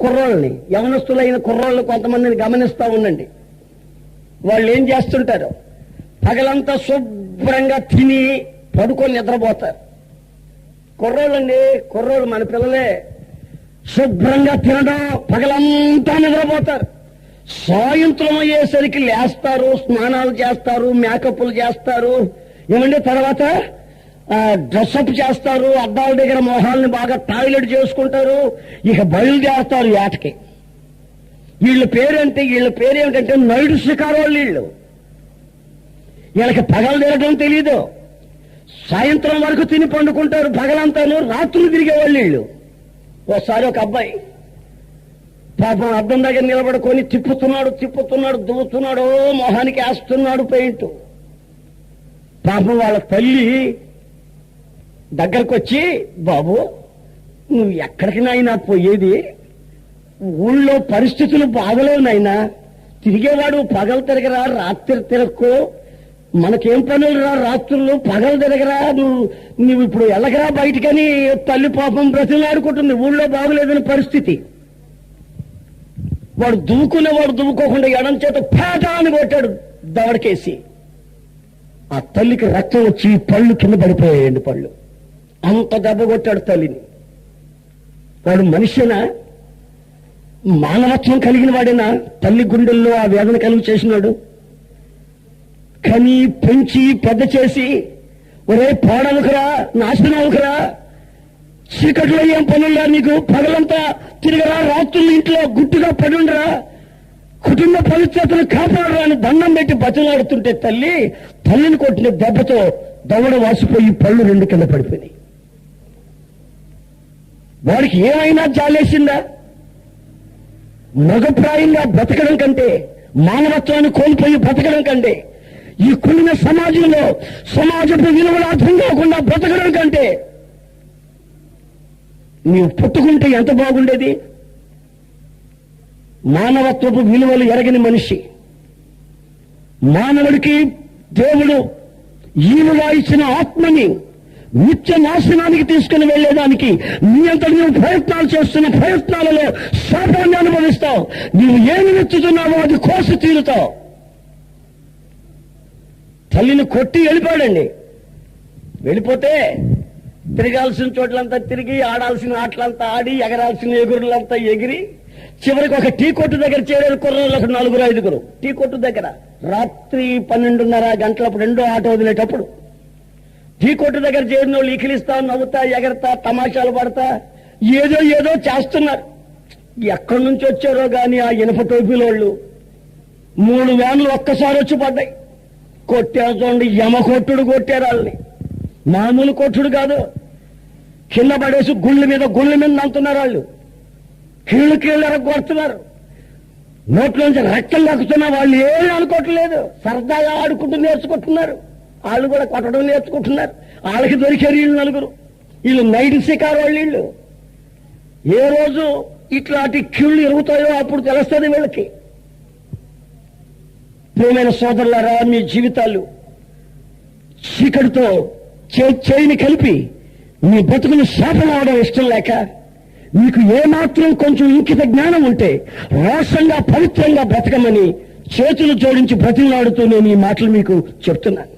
కుర్రోళ్ళని, యవనస్తులైన కుర్రోళ్ళు కొంతమందిని గమనిస్తూ ఉండండి. వాళ్ళు ఏం చేస్తుంటారు? పగలంతా శుభ్రంగా తిని పడుకొని నిద్రపోతారు. కుర్రోళ్ళండి, కుర్రోళ్ళు మన పిల్లలే. శుభ్రంగా తినడం, పగలంతా నిద్రపోతారు. సాయంత్రం అయ్యేసరికి లేస్తారు, స్నానాలు చేస్తారు, మేకప్లు చేస్తారు, ఏమంటే తర్వాత డ్రెస్అప్ చేస్తారు, అద్దాల దగ్గర మొహాలని బాగా టాయిలెట్ చేసుకుంటారు, ఇక బయలుదేరతారు ఏటకి. వీళ్ళ పేరేమిటంటే నైడు షికారోళ్ళు. వీళ్ళకి పగలు తిరగడం తెలీదు. సాయంత్రం వరకు తిని పండుకుంటారు, పగలంతాను రాత్రులు తిరిగేవాళ్ళు వీళ్ళు. ఓసారి ఒక అబ్బాయి పాపం అద్దం దగ్గర నిలబడుకొని తిప్పుతున్నాడు, దువ్వుతున్నాడు, మొహానికి వేస్తున్నాడు పెయింట్. పాపం వాళ్ళ తల్లి దగ్గరకు వచ్చి, బాబు నువ్వు ఎక్కడికి నాయనా పోయేది? ఊళ్ళో పరిస్థితులు బాగలేవు నాయనా, తిరిగేవాడు పగలు తిరగరా, రాత్రి తిరగకు, మనకేం పనులు రా, రాత్రులు పగలు తిరగరా, నువ్వు ఇప్పుడు ఎల్లగరా బయటికని తల్లి పాపం బ్రతిలాడుకుంటుంది. ఊళ్ళో బాగలేదని పరిస్థితి. వాడు దువ్వుకోకుండా ఎడం చేత పేట అని కొట్టాడు దవడకేసి. ఆ తల్లికి రక్తం వచ్చి పళ్ళు కింద పడిపోయాయండి. పళ్ళు అంత దెబ్బ కొట్టాడు తల్లిని. వాడు మనిషినా, మానవత్వం కలిగిన వాడేనా? తల్లి గుండెల్లో ఆ వేదన కలిగి చేసినాడు. కని పెంచి పెద్ద చేసి, ఒరే పాడవుకురా, నాశనం అవుకురా, చీకట్లో ఏం పనులురా నీకు, పగలంతా తిరగరా, రాత్రులు ఇంట్లో గుట్టుగా పడుండరా, కుటుంబ పవిత్రతను కాపాడరా అని దండం పెట్టి బతిలాడుతుంటే తల్లిని కొట్టిన దెబ్బతో దవడ వాసిపోయి పళ్ళు రెండు కింద పడిపోయినాయి. వాడికి ఏమైనా జాలేసిందా? మగప్రాయంగా బ్రతకడం కంటే, మానవత్వాన్ని కోల్పోయి బ్రతకడం కంటే, ఈ కుళ్ళిన సమాజంలో సమాజపు విలువలు అర్థం కాకుండా బ్రతకడం కంటే నీవు పుట్టుకుంటే ఎంత బాగుండేది? మానవత్వపు విలువలు ఎరగని మనిషి, మానవుడికి దేవుడు ఈవుగా ఇచ్చిన ఆత్మని నిత్య నాశనానికి తీసుకుని వెళ్లేదానికి నీ అంతటి నువ్వు ప్రయత్నాలు చేస్తున్న ప్రయత్నాలలో శాపాన్ని అనుభవిస్తావు. నీవు ఏమి నెచ్చుతున్నావో అది కోసి తీరుతావు. తల్లిని కొట్టి వెళ్ళిపోయాడండి. వెళ్ళిపోతే తిరగాల్సిన చోట్లంతా తిరిగి, ఆడాల్సిన ఆటలంతా ఆడి, ఎగరాల్సిన ఎగురులంతా ఎగిరి, చివరికి ఒక టీ కొట్టు దగ్గర చేరారు కుర్రోళ్ళు, ఒక 4-5 టీ కొట్టు దగ్గర. రాత్రి 12:30 గంటలప్పుడు, రెండో ఆటో వదిలేటప్పుడు టీ కొట్టు దగ్గర చేరిన వాళ్ళు ఇకిలిస్తా, నవ్వుతా, ఎగరతా, తమాషాలు పడతా, ఏదో చేస్తున్నారు. ఎక్కడి నుంచి వచ్చారో గాని ఆ ఇనప టోపీలోళ్ళు 3 వ్యాన్లు ఒక్కసారి వచ్చి పడ్డాయి. కొట్టారు చూడండి, యమ కొట్టుడు కొట్టారు వాళ్ళని. మామూలు కొట్టుడు కాదు, కింద పడేసి గుళ్ళ మీద నంతున్నారు వాళ్ళు. కీళ్ళు ఎరగొడుతున్నారు. నోట్లోంచి రక్తం లాక్కుతున్నా వాళ్ళు ఏమీ అనుకోవట్లేదు. సరదాగా ఆడుకుంటూ నేర్చుకుంటున్నారు. వాళ్ళు కూడా కొట్టడం నేర్చుకుంటున్నారు. వాళ్ళకి దొరికారు వీళ్ళు 4. వీళ్ళు నైట్ షికారు వాళ్ళు. ఏ రోజు ఇట్లాంటి కీళ్లు ఎరుగుతాయో అప్పుడు తెలుస్తుంది వీళ్ళకి. ప్రియమైన సోదరులారా, మీ జీవితాలు చీకటితో చేయిని కలిపి మీ బతుకులు శాపం అవడం ఇష్టం లేక, మీకు ఏమాత్రం కొంచెం ఇంకిత జ్ఞానం ఉంటే రోషంగా పవిత్రంగా బ్రతకమని చేతులు జోడించి బ్రతిమలాడుతూ నేను ఈ మాటలు మీకు చెప్తున్నాను.